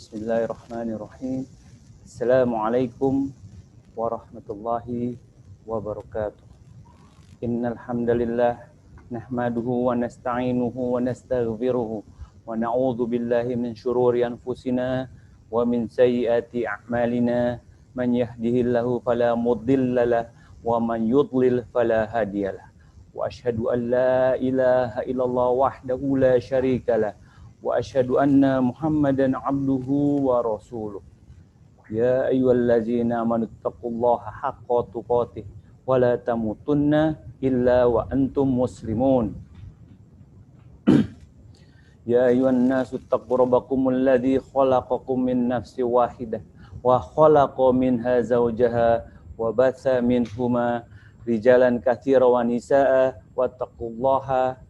Bismillahirrahmanirrahim. Assalamualaikum warahmatullahi wabarakatuh. Innal hamdalillah nahmaduhu wa nasta'inuhu wa nastaghfiruhu wa na'udzu billahi min shururi anfusina wa min sayyiati a'malina. Man yahdihillahu fala mudhillalah wa man yudlil fala hadiyalah. Wa asyhadu an la ilaha illallah wahdahu la syarikalah wa asyhadu anna Muhammadan abduhu wa rasuluh. Ya ayyuhallazina amanu taqullaha haqqa tuqatih wa la tamutunna illa wa antum muslimun. Ya ayyuhan nasu taqu rabbakumul ladzi khalaqakum min nafsin wahidah wa khalaqa minha zawjaha wa batha minhuma rijalan katsiran wa nisaa wattaqullaha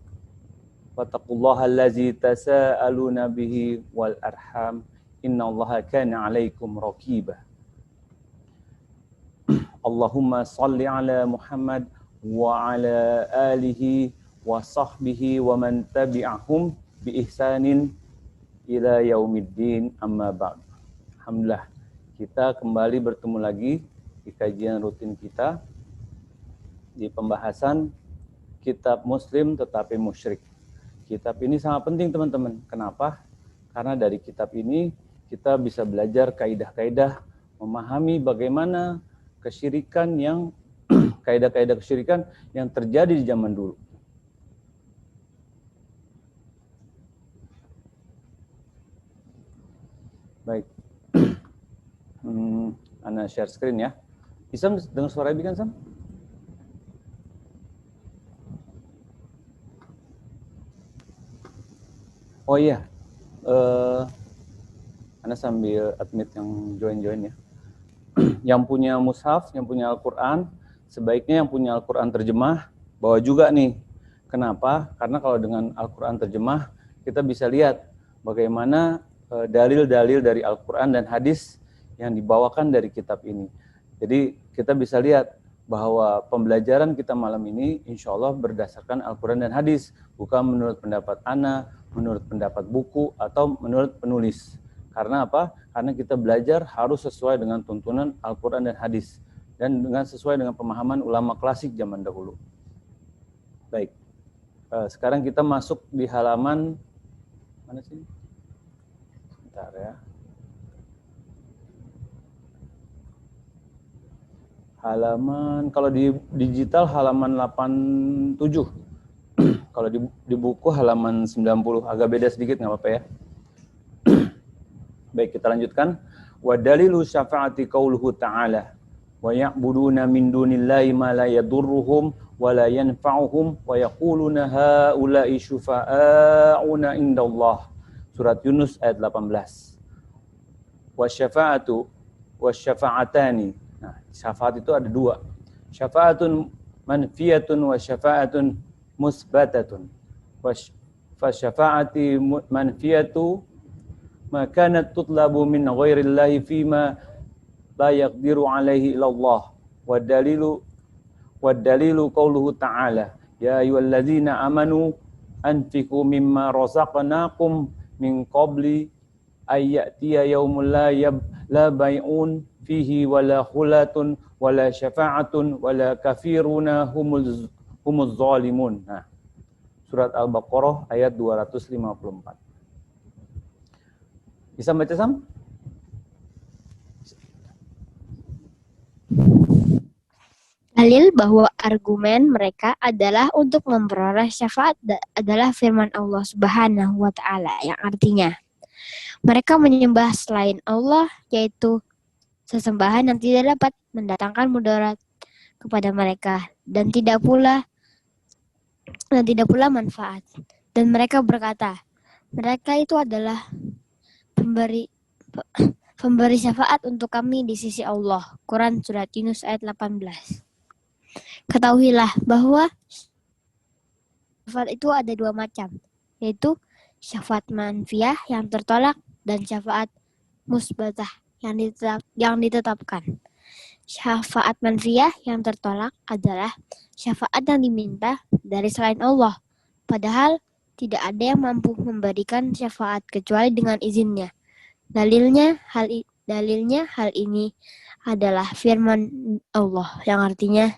allazi tasaaluna bihi wal arham innallaha kana 'alaikum raqiba. Allahumma shalli ala Muhammad wa ala alihi wa sahbihi wa man tabi'ahum bi ihsanin ila yaumiddin, amma ba'd. Alhamdulillah, kita kembali bertemu lagi di kajian rutin kita di pembahasan kitab Muslim tetapi musyrik. Kitab ini sangat penting teman-teman. Kenapa? Karena dari kitab ini kita bisa belajar kaidah-kaidah, memahami bagaimana kesyirikan yang kaidah-kaidah kesyirikan yang terjadi di zaman dulu. Baik. Ana share screen ya. Bisa dengar suara Ibi kan, Sam? Oh iya, Anda sambil admit yang join ya. Yang punya mushaf, yang punya Al-Quran, sebaiknya yang punya Al-Quran terjemah, bawa juga nih. Kenapa? Karena kalau dengan Al-Quran terjemah, kita bisa lihat bagaimana dalil-dalil dari Al-Quran dan hadis yang dibawakan dari kitab ini. Jadi kita bisa lihat bahwa pembelajaran kita malam ini insya Allah berdasarkan Al-Quran dan hadis, bukan menurut pendapat Ana, menurut pendapat buku, atau menurut penulis. Karena apa? Karena kita belajar harus sesuai dengan tuntunan Al-Quran dan hadis, dan dengan sesuai dengan pemahaman ulama klasik zaman dahulu. Baik, sekarang kita masuk di halaman, mana sih? Bentar ya. Halaman, kalau di digital halaman 87. Kalau di buku halaman 90, agak beda sedikit, nggak apa-apa ya. Baik, kita lanjutkan. Wa dalilu syafa'ati qauluhu ta'ala wa ya'buduna min dunillahi ma la yadurruhum wa la yanfa'uhum wa yaquluna haula'i syufa'auna indallah. Surat Yunus ayat 18. Wa syafa'atu wa syafa'atani. Nah, syafaat itu ada dua. Syafa'atun manfiyatun wa syafa'atun musbatatun. Fa syafa'ati manfiyatu ma kanat tutlabu min ghairillahi fima la yaqdiru alaihi illallah. Wa dalilu qauluhu ta'ala ya ayyuhalladzina amanu anfiqu mimma razaqnakum min qabli ayyatiya yaumul la bai'un fihi wala khulatun wala syafa'atun wala kafiruna humuz zalimun. Nah, surat Al-Baqarah ayat 254. Bisa baca, Sam? Dalil bahwa argumen mereka adalah untuk memperoleh syafaat adalah firman Allah Subhanahu wa Ta'ala, yang artinya mereka menyembah selain Allah, yaitu sesembahan yang tidak dapat mendatangkan mudarat kepada mereka dan tidak pula manfaat. Dan mereka berkata, mereka itu adalah pemberi syafaat untuk kami di sisi Allah. Quran surat Yunus ayat 18. Ketahuilah bahwa syafaat itu ada dua macam, yaitu syafaat manfiyah yang tertolak dan syafaat musbatah yang ditetapkan. Syafaat manfiyah yang tertolak adalah syafaat yang diminta dari selain Allah, padahal tidak ada yang mampu memberikan syafaat kecuali dengan izinnya. Dalilnya hal ini adalah firman Allah yang artinya,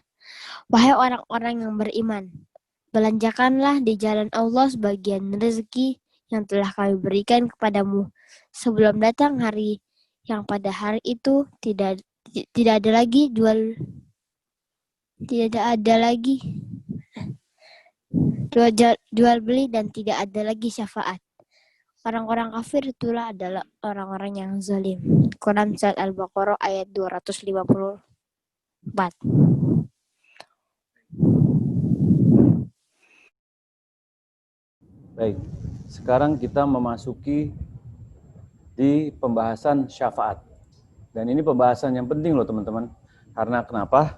wahai orang-orang yang beriman, belanjakanlah di jalan Allah sebagian rezeki yang telah kami berikan kepadamu sebelum datang hari yang pada hari itu tidak ada lagi jual beli dan tidak ada lagi syafaat. Orang-orang kafir itulah adalah orang-orang yang zalim. Quran Surat Al-Baqarah ayat 254. Baik, sekarang kita memasuki di pembahasan syafaat. Dan ini pembahasan yang penting loh teman-teman. Karena kenapa?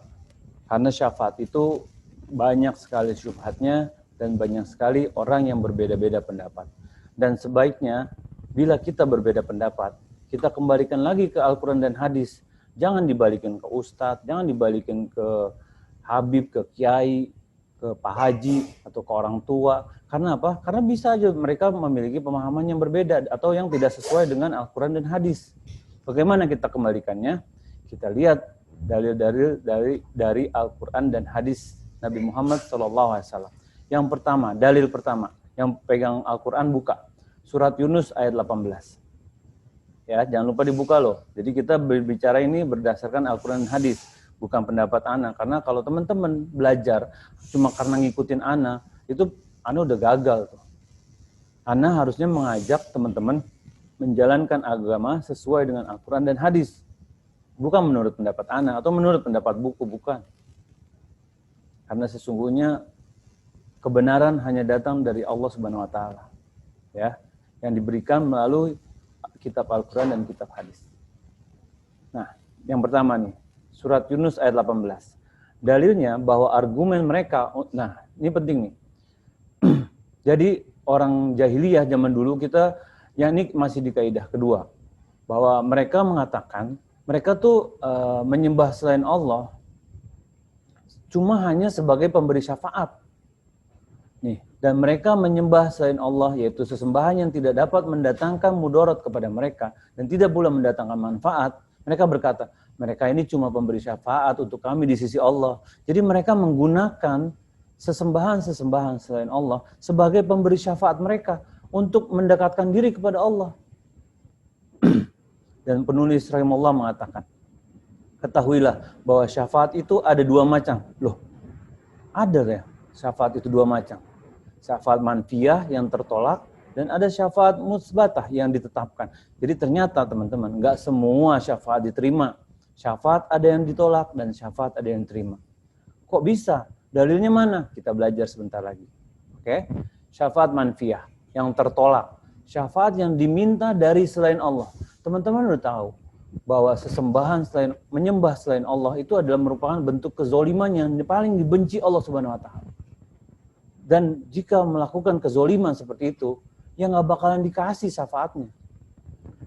Karena syafaat itu banyak sekali syubhatnya dan banyak sekali orang yang berbeda-beda pendapat. Dan sebaiknya bila kita berbeda pendapat, kita kembalikan lagi ke Al-Quran dan hadis. Jangan dibalikin ke ustadz, jangan dibalikin ke habib, ke kiai, ke pak haji, atau ke orang tua. Karena apa? Karena bisa aja mereka memiliki pemahaman yang berbeda atau yang tidak sesuai dengan Al-Quran dan hadis. Bagaimana kita kembalikannya? Kita lihat dalil-dalil dari Al-Quran dan hadis Nabi Muhammad SAW. Yang pertama, dalil pertama, yang pegang Al-Quran buka. Surat Yunus ayat 18. Ya, jangan lupa dibuka loh. Jadi kita berbicara ini berdasarkan Al-Quran dan hadis, bukan pendapat Ana. Karena kalau teman-teman belajar cuma karena ngikutin Ana, itu Ana udah gagal tuh. Ana harusnya mengajak teman-teman menjalankan agama sesuai dengan Al-Quran dan hadis. Bukan menurut pendapat Ana atau menurut pendapat buku, bukan. Karena sesungguhnya kebenaran hanya datang dari Allah Subhanahu wa taala. Ya, yang diberikan melalui kitab Al-Quran dan kitab hadis. Nah, yang pertama nih, surat Yunus ayat 18. Dalilnya bahwa argumen mereka, nah ini penting nih. Jadi orang jahiliyah zaman dulu kita, yang ini masih di kaidah kedua, bahwa mereka mengatakan, mereka tuh menyembah selain Allah cuma hanya sebagai pemberi syafaat. Nih, dan mereka menyembah selain Allah, yaitu sesembahan yang tidak dapat mendatangkan mudarat kepada mereka dan tidak pula mendatangkan manfaat. Mereka berkata, mereka ini cuma pemberi syafaat untuk kami di sisi Allah. Jadi mereka menggunakan sesembahan-sesembahan selain Allah sebagai pemberi syafaat mereka untuk mendekatkan diri kepada Allah. Dan penulis rahimahullah mengatakan, ketahuilah bahwa syafaat itu ada dua macam. Loh, ada ya syafaat itu dua macam. Syafaat manfiyah yang tertolak dan ada syafaat musbatah yang ditetapkan. Jadi ternyata teman-teman, enggak semua syafaat diterima. Syafaat ada yang ditolak dan syafaat ada yang diterima. Kok bisa? Dalilnya mana? Kita belajar sebentar lagi. Oke? Syafaat manfiyah yang tertolak. Syafaat yang diminta dari selain Allah. Teman-teman udah tahu bahwa menyembah selain Allah itu adalah merupakan bentuk kezoliman yang paling dibenci Allah Subhanahu wa taala. Dan jika melakukan kezoliman seperti itu, ya nggak bakalan dikasih syafaatnya.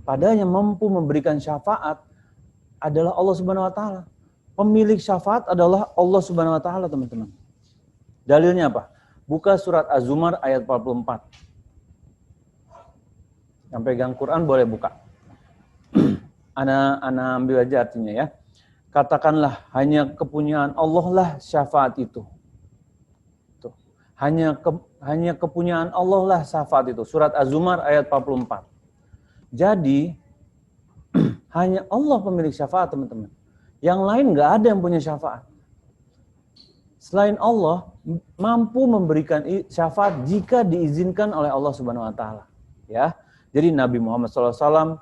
Padahal yang mampu memberikan syafaat adalah Allah Subhanahu wa taala. Pemilik syafaat adalah Allah Subhanahu wa taala, teman-teman. Dalilnya apa? Buka surat Az-Zumar ayat 44. Yang pegang Quran boleh buka. Ana ambil aja artinya ya. Katakanlah hanya kepunyaan Allah lah syafaat itu. Tuh. Hanya kepunyaan Allah lah syafaat itu. Surat Az-Zumar ayat 44. Jadi hanya Allah pemilik syafaat, teman-teman. Yang lain nggak ada yang punya syafaat. Selain Allah mampu memberikan syafaat jika diizinkan oleh Allah Subhanahu wa taala. Ya. Jadi Nabi Muhammad SAW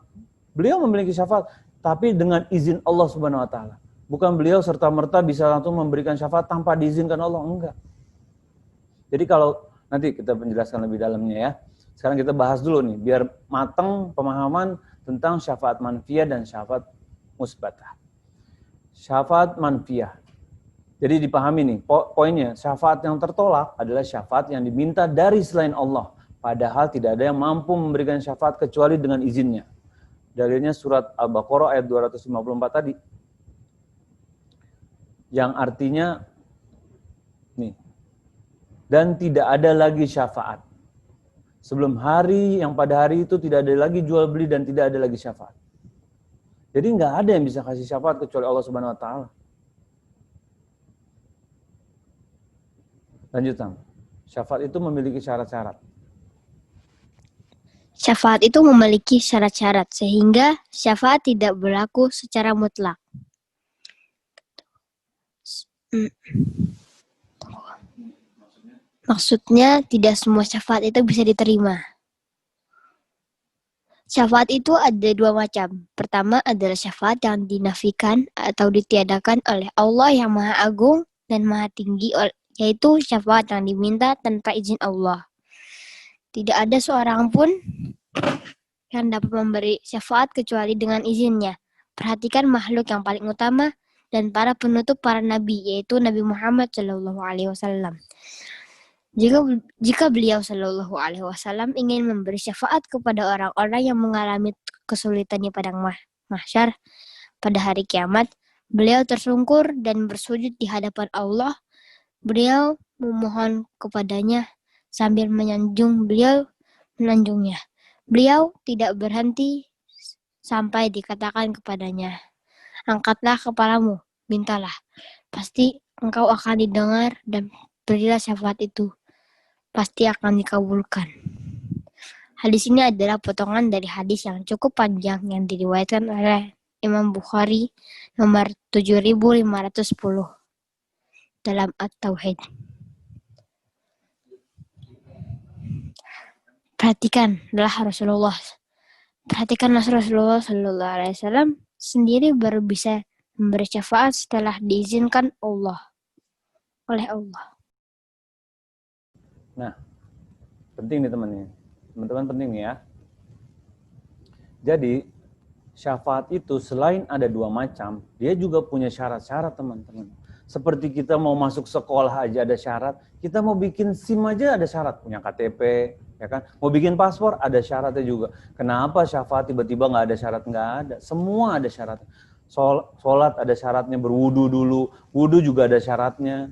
beliau memiliki syafaat, tapi dengan izin Allah Subhanahu wa taala. Bukan beliau serta-merta bisa langsung memberikan syafaat tanpa diizinkan Allah, enggak. Jadi kalau nanti kita penjelaskan lebih dalamnya ya. Sekarang kita bahas dulu nih, biar matang pemahaman tentang syafaat manfiyah dan syafaat musbatah. Syafaat manfiyah. Jadi dipahami nih, poinnya, syafaat yang tertolak adalah syafaat yang diminta dari selain Allah. Padahal tidak ada yang mampu memberikan syafaat kecuali dengan izinnya. Dalilnya surat Al-Baqarah ayat 254 tadi. Yang artinya, nih, dan tidak ada lagi syafaat. Sebelum hari yang pada hari itu tidak ada lagi jual beli dan tidak ada lagi syafaat. Jadi nggak ada yang bisa kasih syafaat kecuali Allah Subhanahu Wa Taala. Lanjutan. Syafaat itu memiliki syarat-syarat. Syafaat itu memiliki syarat-syarat sehingga syafaat tidak berlaku secara mutlak. Maksudnya tidak semua syafaat itu bisa diterima. Syafaat itu ada dua macam. Pertama adalah syafaat yang dinafikan atau ditiadakan oleh Allah yang Maha Agung dan Maha Tinggi, yaitu syafaat yang diminta tanpa izin Allah. Tidak ada seorang pun yang dapat memberi syafaat kecuali dengan izinnya. Perhatikan makhluk yang paling utama dan para penutup para nabi, yaitu Nabi Muhammad SAW. Jika beliau Shallallahu Alaihi Wasallam ingin memberi syafaat kepada orang-orang yang mengalami kesulitan di padang mahsyar pada hari kiamat, beliau tersungkur dan bersujud di hadapan Allah. Beliau memohon kepadanya sambil menyanjungnya. Beliau tidak berhenti sampai dikatakan kepadanya, angkatlah kepalamu, mintalah, pasti engkau akan didengar, dan berilah syafaat itu, pasti akan dikabulkan. Hadis ini adalah potongan dari hadis yang cukup panjang yang diriwayatkan oleh Imam Bukhari nomor 7510 dalam At-Tauhid. Perhatikanlah Rasulullah Sallallahu Alaihi Wasallam sendiri baru bisa memberi syafaat setelah diizinkan oleh Allah. Nah, penting nih teman-teman penting nih ya. Jadi syafaat itu selain ada dua macam, dia juga punya syarat-syarat teman-teman. Seperti kita mau masuk sekolah aja ada syarat, kita mau bikin SIM aja ada syarat, punya KTP, ya kan? Mau bikin paspor ada syaratnya juga. Kenapa syafaat tiba-tiba nggak ada syarat? Nggak ada, semua ada syarat. Sholat ada syaratnya, berwudu dulu, wudu juga ada syaratnya,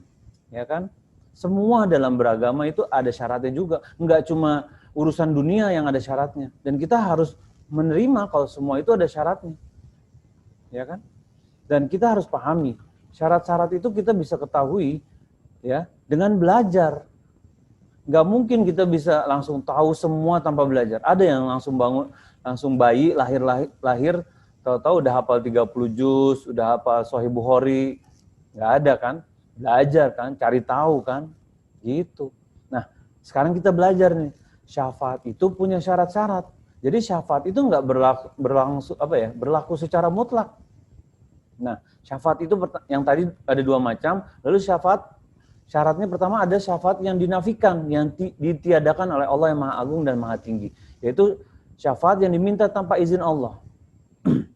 ya kan? Semua dalam beragama itu ada syaratnya juga. Enggak cuma urusan dunia yang ada syaratnya. Dan kita harus menerima kalau semua itu ada syaratnya. Ya kan? Dan kita harus pahami, syarat-syarat itu kita bisa ketahui ya dengan belajar. Enggak mungkin kita bisa langsung tahu semua tanpa belajar. Ada yang langsung bayi lahir tahu-tahu udah hafal 30 juz, udah hafal Sahih Bukhari. Enggak ada kan? Belajar kan, cari tahu kan, gitu. Nah, sekarang kita belajar nih, syafaat itu punya syarat-syarat. Jadi syafaat itu nggak berlaku secara mutlak. Nah, syafaat itu yang tadi ada dua macam. Lalu syaratnya pertama ada syafaat yang dinafikan, yang ditiadakan oleh Allah yang Maha Agung dan Maha Tinggi, yaitu syafaat yang diminta tanpa izin Allah.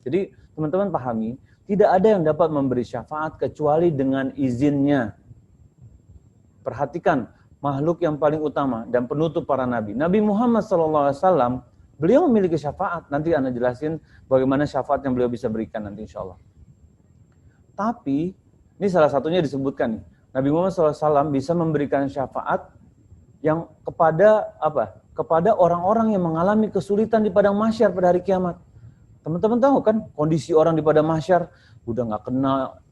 Jadi teman-teman pahami, tidak ada yang dapat memberi syafaat kecuali dengan izinnya. Perhatikan, makhluk yang paling utama dan penutup para nabi. Nabi Muhammad SAW, beliau memiliki syafaat. Nanti Anda jelasin bagaimana syafaat yang beliau bisa berikan nanti insya Allah. Tapi, ini salah satunya disebutkan nih. Nabi Muhammad SAW bisa memberikan syafaat yang kepada orang-orang yang mengalami kesulitan di padang mahsyar pada hari kiamat. Teman-teman tahu kan kondisi orang di padang mahsyar udah nggak kenal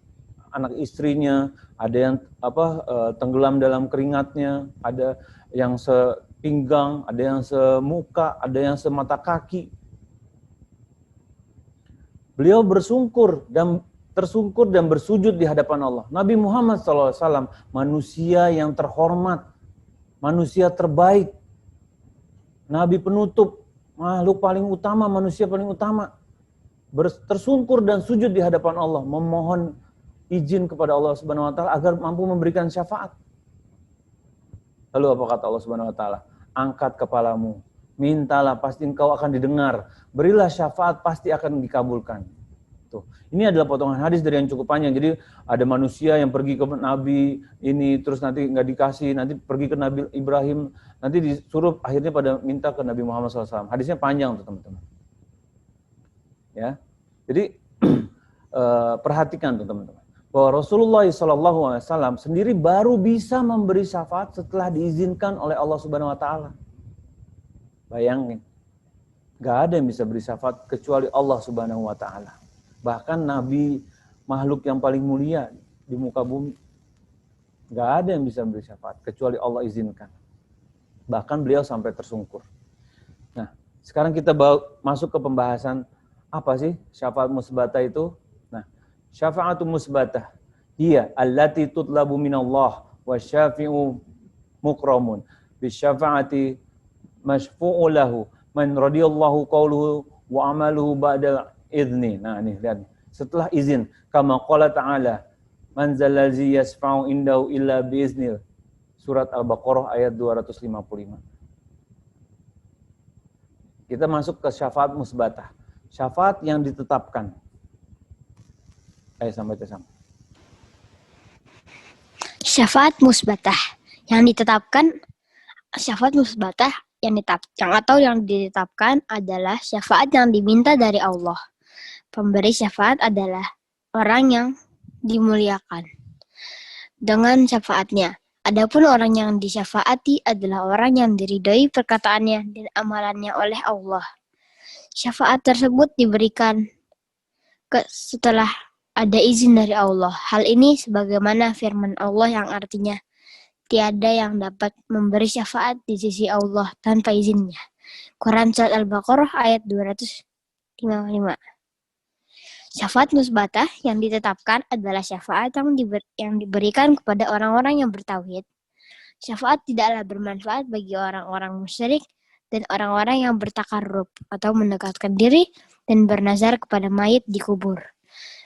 anak istrinya, ada yang tenggelam dalam keringatnya, ada yang sepinggang, ada yang semuka, ada yang semata kaki. Beliau tersungkur dan bersujud di hadapan Allah. Nabi Muhammad SAW manusia yang terhormat, manusia terbaik, nabi penutup, makhluk paling utama, manusia paling utama. Tersungkur dan sujud di hadapan Allah, memohon izin kepada Allah Subhanahu wa taala agar mampu memberikan syafaat. Lalu apa kata Allah Subhanahu wa taala? Angkat kepalamu, mintalah pasti engkau akan didengar. Berilah syafaat pasti akan dikabulkan. Tuh. Ini adalah potongan hadis dari yang cukup panjang. Jadi ada manusia yang pergi ke Nabi ini, terus nanti nggak dikasih, nanti pergi ke Nabi Ibrahim, nanti disuruh akhirnya pada minta ke Nabi Muhammad SAW. Hadisnya panjang tuh teman-teman. Ya, jadi perhatikan tuh teman-teman, bahwa Rasulullah SAW sendiri baru bisa memberi syafaat setelah diizinkan oleh Allah Subhanahu Wa Taala. Bayangin, gak ada yang bisa beri syafaat kecuali Allah Subhanahu wa Ta'ala. Bahkan Nabi, makhluk yang paling mulia di muka bumi, gak ada yang bisa beri syafaat kecuali Allah izinkan. Bahkan beliau sampai tersungkur. Nah, sekarang kita masuk ke pembahasan apa sih syafaat musbatah itu? Nah, syafa'atu musbatah hiya allati tutlabu minallah wa syafi'u mukramun bisyafa'ati masyfu'u lahu man radiyallahu qawluhu wa amaluhu ba'da idzni. Nah, ini lihat. Setelah izin, kama qala ta'ala, man zallazi yasfa'u indahu illa biiznil. Surat Al-Baqarah ayat 255. Kita masuk ke syafaat musbatah. Syafaat yang ditetapkan. Ayo sampai ke sana. Syafaat musbatah yang ditetapkan, syafaat musbatah yang ditetapkan adalah syafaat yang diminta dari Allah. Pemberi syafaat adalah orang yang dimuliakan dengan syafaatnya. Adapun orang yang disyafaati adalah orang yang diridhoi perkataannya dan amalannya oleh Allah. Syafaat tersebut diberikan setelah ada izin dari Allah. Hal ini sebagaimana firman Allah yang artinya, tiada yang dapat memberi syafaat di sisi Allah tanpa izinnya. Quran Surat Al-Baqarah ayat 255. Syafaat musbatah yang ditetapkan adalah syafaat yang diberikan kepada orang-orang yang bertauhid. Syafaat tidaklah bermanfaat bagi orang-orang musyrik dan orang-orang yang bertakarrub atau mendekatkan diri dan bernazar kepada mayit di kubur.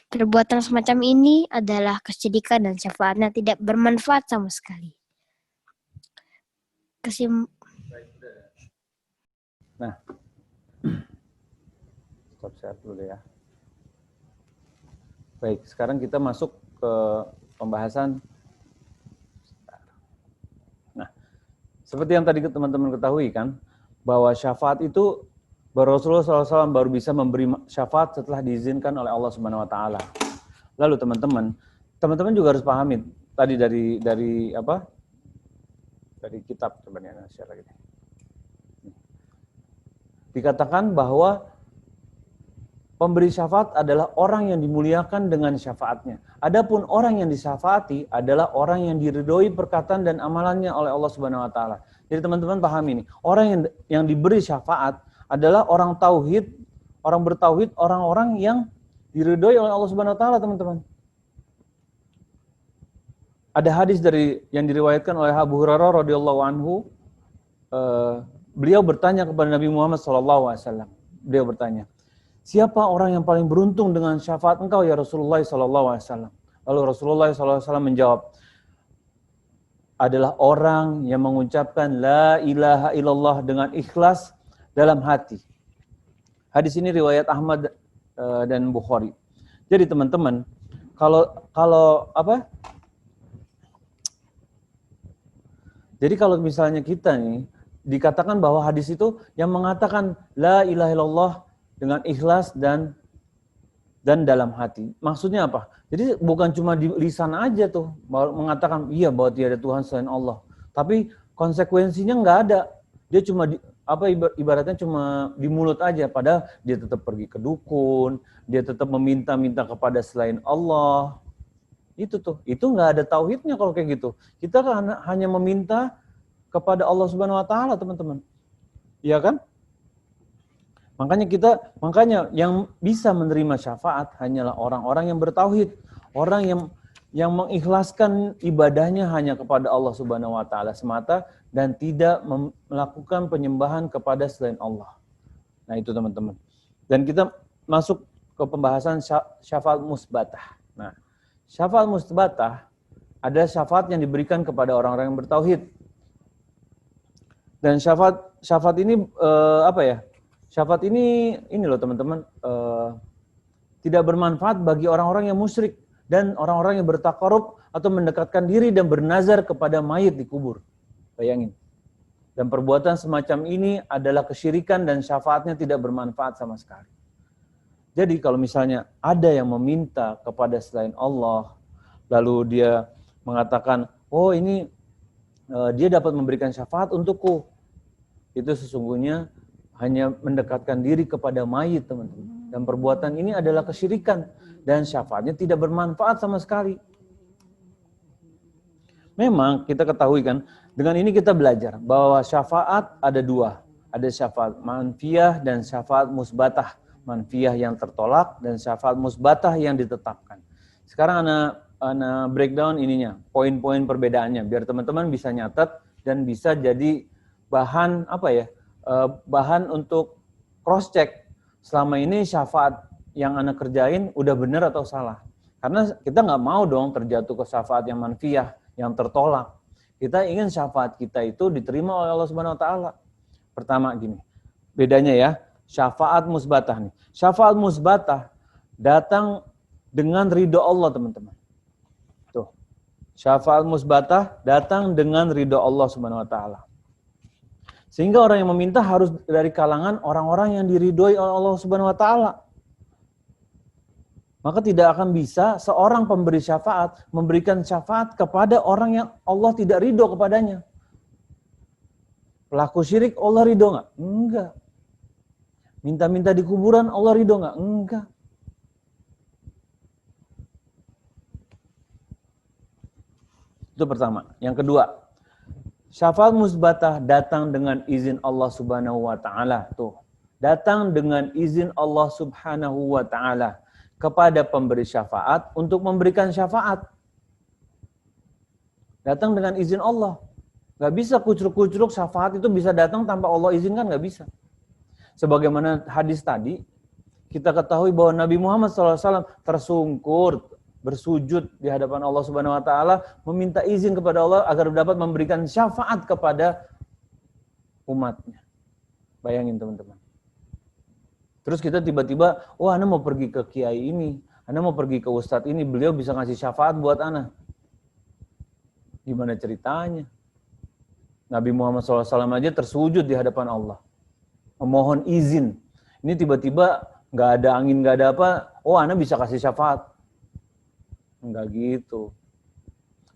Perbuatan semacam ini adalah kesyirikan dan syafaatnya tidak bermanfaat sama sekali. Nah, stop share dulu ya. Baik, sekarang kita masuk ke pembahasan. Nah, seperti yang tadi teman-teman ketahui kan, bahwa syafaat itu Rasulullah SAW baru bisa memberi syafaat setelah diizinkan oleh Allah Subhanahu Wa Taala. Lalu teman-teman juga harus pahami tadi dari apa? Dari kitab sebenarnya share lagi. Dikatakan bahwa pemberi syafaat adalah orang yang dimuliakan dengan syafaatnya. Adapun orang yang disyafaati adalah orang yang diridhoi perkataan dan amalannya oleh Allah Subhanahu Wa Taala. Jadi teman-teman pahami ini, orang yang diberi syafaat adalah orang tauhid, orang bertauhid, orang-orang yang diridhoi oleh Allah Subhanahu Wa Taala, teman-teman. Ada hadis yang diriwayatkan oleh Abu Hurairah radhiyallahu anhu. Beliau bertanya kepada Nabi Muhammad SAW. Beliau bertanya, siapa orang yang paling beruntung dengan syafaat engkau ya Rasulullah SAW? Lalu Rasulullah SAW menjawab, adalah orang yang mengucapkan la ilaha illallah dengan ikhlas dalam hati. Hadis ini riwayat Ahmad dan Bukhari. Jadi teman-teman, kalau apa? Jadi kalau misalnya kita nih dikatakan bahwa hadis itu yang mengatakan la ilaha illallah dengan ikhlas dan dalam hati. Maksudnya apa? Jadi bukan cuma di lisan aja tuh mengatakan iya bahwa tiada Tuhan selain Allah. Tapi konsekuensinya nggak ada. Dia cuma ibaratnya cuma di mulut aja, padahal dia tetap pergi ke dukun, dia tetap meminta-minta kepada selain Allah. Itu nggak ada tauhidnya kalau kayak gitu. Kita kan hanya meminta kepada Allah Subhanahu Wa Taala, teman-teman. Iya kan? Makanya yang bisa menerima syafaat hanyalah orang-orang yang bertauhid, orang yang mengikhlaskan ibadahnya hanya kepada Allah Subhanahu Wa Taala semata dan tidak melakukan penyembahan kepada selain Allah. Nah itu teman-teman. Dan kita masuk ke pembahasan syafaat musbatah. Nah, syafaat musbatah adalah syafaat yang diberikan kepada orang-orang yang bertauhid. Dan syafaat ini Syafaat ini loh teman-teman, tidak bermanfaat bagi orang-orang yang musyrik dan orang-orang yang bertakarub atau mendekatkan diri dan bernazar kepada mayit di kubur. Bayangin. Dan perbuatan semacam ini adalah kesyirikan dan syafaatnya tidak bermanfaat sama sekali. Jadi kalau misalnya ada yang meminta kepada selain Allah, lalu dia mengatakan, oh ini dia dapat memberikan syafaat untukku. itu sesungguhnya hanya mendekatkan diri kepada mayit, teman-teman. Dan perbuatan ini adalah kesyirikan dan syafaatnya tidak bermanfaat sama sekali. Memang kita ketahui kan, dengan ini kita belajar bahwa syafaat ada dua. Ada syafaat manfiyah dan syafaat musbatah. Manfiyah yang tertolak dan syafaat musbatah yang ditetapkan. Sekarang ana breakdown ininya, poin-poin perbedaannya biar teman-teman bisa nyatet dan bisa jadi bahan bahan untuk cross check selama ini syafaat yang ana kerjain udah benar atau salah. Karena kita nggak mau dong terjatuh ke syafaat yang manfiyah, yang tertolak. Kita ingin syafaat kita itu diterima oleh Allah Subhanahu wa taala. Pertama gini, bedanya ya, syafaat musbatah nih. Syafaat musbatah datang dengan ridho Allah, teman-teman. Tuh. Syafaat musbatah datang dengan ridho Allah Subhanahu wa taala. Sehingga orang yang meminta harus dari kalangan orang-orang yang diridhoi oleh Allah Subhanahu wa taala. Maka tidak akan bisa seorang pemberi syafaat memberikan syafaat kepada orang yang Allah tidak ridho kepadanya. Pelaku syirik Allah ridho nggak? Enggak. Minta-minta di kuburan Allah ridho nggak? Enggak. Itu pertama. Yang kedua, syafaat musbatah datang dengan izin Allah Subhanahu wa taala. Tuh. Datang dengan izin Allah Subhanahu wa taala kepada pemberi syafaat untuk memberikan syafaat. Datang dengan izin Allah. Gak bisa kucruk-kucruk syafaat itu bisa datang tanpa Allah izinkan, gak bisa. Sebagaimana hadis tadi, kita ketahui bahwa Nabi Muhammad SAW tersungkur, bersujud di hadapan Allah Subhanahu Wa Taala, meminta izin kepada Allah agar dapat memberikan syafaat kepada umatnya. Bayangin teman-teman. Terus kita tiba-tiba, wah, ana mau pergi ke kiai ini, ana mau pergi ke ustadz ini, beliau bisa ngasih syafaat buat ana. Gimana ceritanya? Nabi Muhammad SAW aja tersujud di hadapan Allah. Memohon izin. Ini tiba-tiba nggak ada angin, nggak ada apa, oh ana bisa kasih syafaat. Enggak gitu.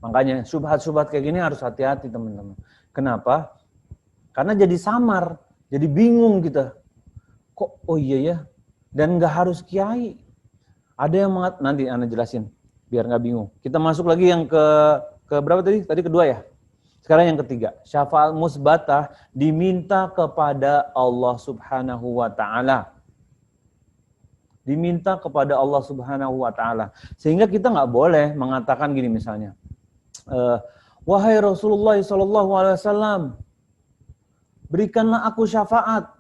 Makanya syubhat-syubhat kayak gini harus hati-hati teman-teman. Kenapa? Karena jadi samar, jadi bingung kita. Kok oh iya ya? Dan nggak harus kiai. Ada yang nanti ana jelasin biar nggak bingung. Kita masuk lagi yang ke berapa tadi? Tadi kedua ya? Sekarang yang ketiga, syafaat musbatah diminta kepada Allah Subhanahu wa taala. Diminta kepada Allah Subhanahu wa taala. Sehingga kita nggak boleh mengatakan gini misalnya. Wahai Rasulullah sallallahu alaihi wasallam, berikanlah aku syafaat.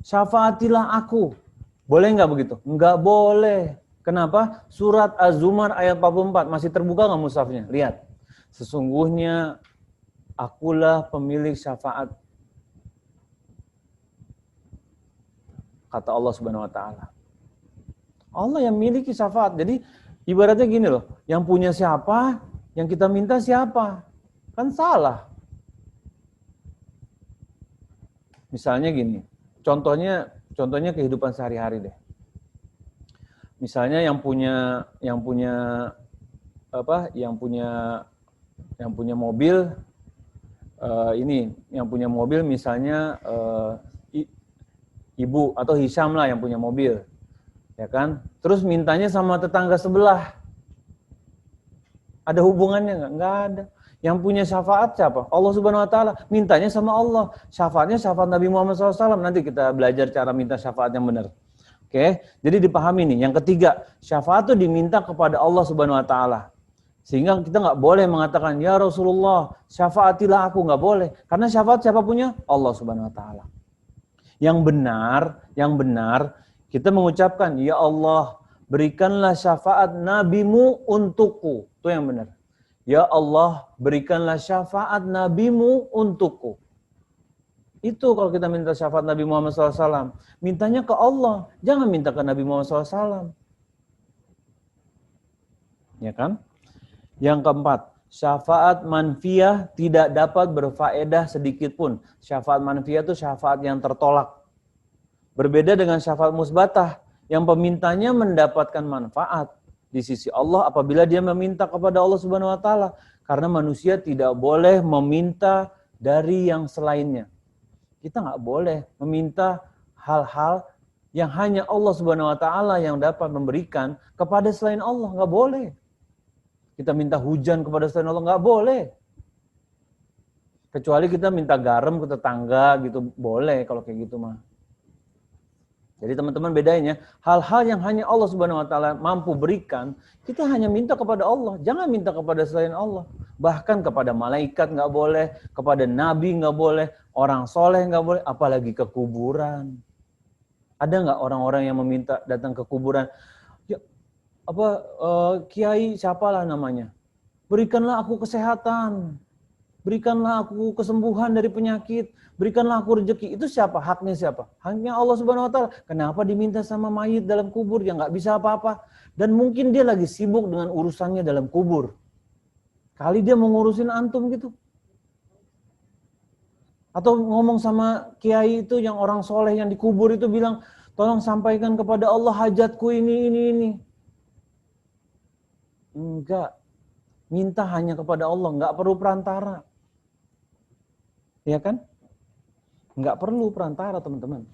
Syafaatilah aku. Boleh nggak begitu? Nggak boleh. Kenapa? Surat Az-Zumar ayat 44 masih terbuka nggak mushafnya? Lihat. Sesungguhnya akulah pemilik syafaat. Kata Allah Subhanahu wa taala. Allah yang miliki syafaat. Jadi ibaratnya gini loh, yang punya siapa, yang kita minta siapa? Kan salah. Misalnya gini, contohnya kehidupan sehari-hari deh. Misalnya yang punya mobil yang punya mobil misalnya ibu atau Hisham lah yang punya mobil, ya kan? Terus mintanya sama tetangga sebelah, ada hubungannya nggak? Nggak ada. Yang punya syafaat siapa? Allah Subhanahu Wa Taala. Mintanya sama Allah. Syafaatnya syafaat Nabi Muhammad SAW. Nanti kita belajar cara minta syafaat yang benar. Oke, jadi dipahami nih. Yang ketiga, syafaat itu diminta kepada Allah Subhanahu Wa Taala. Sehingga kita nggak boleh mengatakan, ya Rasulullah, syafaatilah aku, nggak boleh. Karena syafaat siapa punya? Allah Subhanahu Wa Taala. Yang benar, kita mengucapkan, ya Allah, berikanlah syafaat nabimu untukku. Itu yang benar. Ya Allah, berikanlah syafaat nabimu untukku. Itu kalau kita minta syafaat Nabi Muhammad SAW. Mintanya ke Allah, jangan minta ke Nabi Muhammad SAW. Ya kan? Yang keempat, syafaat manfiyah tidak dapat berfaedah sedikit pun. Syafaat manfiyah itu syafaat yang tertolak. Berbeda dengan syafaat musbatah, yang pemintanya mendapatkan manfaat di sisi Allah apabila dia meminta kepada Allah Subhanahu wa taala. Karena manusia tidak boleh meminta dari yang selainnya. Kita nggak boleh meminta hal-hal yang hanya Allah Subhanahu wa Ta'ala yang dapat memberikan kepada selain Allah. Nggak boleh. Kita minta hujan kepada selain Allah, nggak boleh. Kecuali kita minta garam ke tetangga gitu, boleh kalau kayak gitu mah. Jadi teman-teman bedain ya, hal-hal yang hanya Allah Subhanahu wa Ta'ala mampu berikan, kita hanya minta kepada Allah, jangan minta kepada selain Allah. Bahkan kepada malaikat nggak boleh, kepada nabi nggak boleh, orang soleh nggak boleh, apalagi ke kuburan. Ada nggak orang-orang yang meminta datang ke kuburan? Ya, kiai siapalah namanya? Berikanlah aku kesehatan. Berikanlah aku kesembuhan dari penyakit, berikanlah aku rezeki. Itu siapa? Haknya siapa? Haknya Allah Subhanahu wa Ta'ala. Kenapa diminta sama mayit dalam kubur yang nggak bisa apa-apa? Dan mungkin dia lagi sibuk dengan urusannya dalam kubur. Kali dia mau ngurusin antum gitu. Atau ngomong sama kiai itu yang orang soleh yang dikubur itu bilang, tolong sampaikan kepada Allah hajatku ini. Enggak. Minta hanya kepada Allah, nggak perlu perantara. Ya kan? Nggak perlu perantara teman-teman.